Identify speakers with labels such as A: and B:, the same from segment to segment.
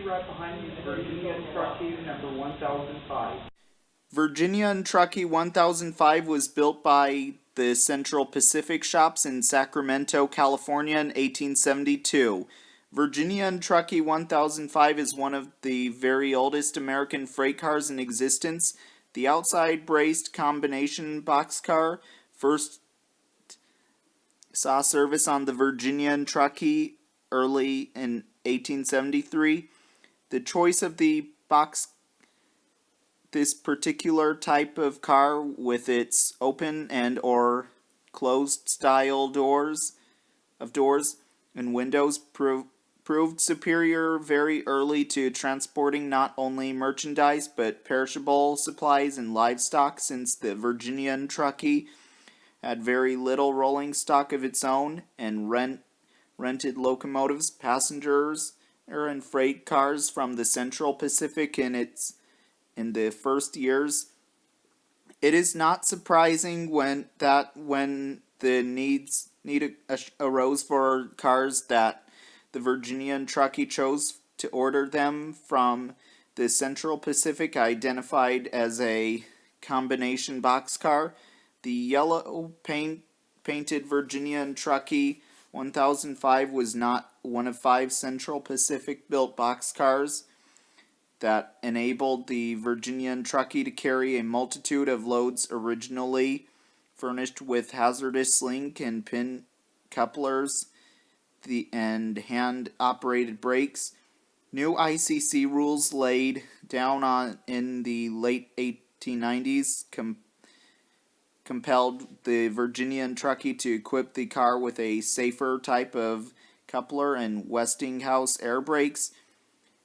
A: right behind me is Virginia and Truckee number 1005.
B: Virginia and Truckee 1005 was built by the Central Pacific Shops in Sacramento, California in 1872. Virginia and Truckee 1005 is one of the very oldest American freight cars in existence. The outside braced combination boxcar first saw service on the Virginia and Truckee early in 1873. The choice of this particular type of car with its open and or closed style doors and windows proved superior very early to transporting not only merchandise but perishable supplies and livestock, since the Virginia and Truckee had very little rolling stock of its own and rented locomotives, passengers, and freight cars from the Central Pacific in the first years. It is not surprising when the need arose for cars that the Virginia and Truckee chose to order them from the Central Pacific, identified as a combination boxcar. The yellow painted Virginia and Truckee 1005 was not one of 5 Central Pacific built boxcars that enabled the Virginia and Truckee to carry a multitude of loads, originally furnished with hazardous link and pin couplers and hand-operated brakes. New ICC rules laid down in the late 1890s compelled the Virginia and Truckee to equip the car with a safer type of coupler and Westinghouse air brakes.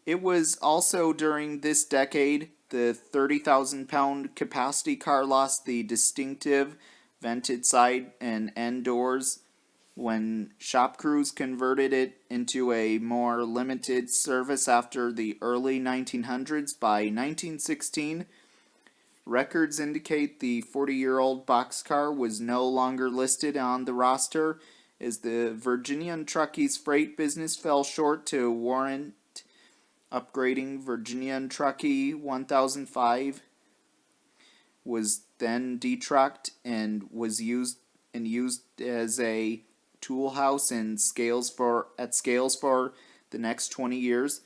B: It was also during this decade the 30,000-pound capacity car lost the distinctive vented side and end doors when shop crews converted it into a more limited service after the early 1900s. By 1916, records indicate the 40-year-old boxcar was no longer listed on the roster, as the Virginia and Truckee's freight business fell short to warrant upgrading. Virginia and Truckee 1005 was then detrucked and was used as a tool house and scales for the next 20 years.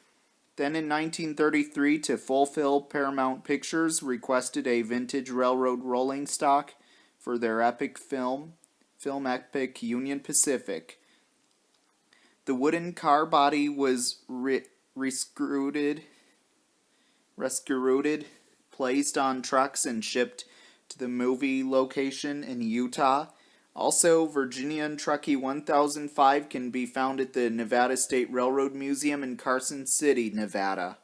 B: Then in 1933, to fulfill Paramount Pictures requested a vintage railroad rolling stock for their epic film epic Union Pacific. The wooden car body was rescrewed, placed on trucks and shipped to the movie location in Utah. Also, Virginia and Truckee 1005 can be found at the Nevada State Railroad Museum in Carson City, Nevada.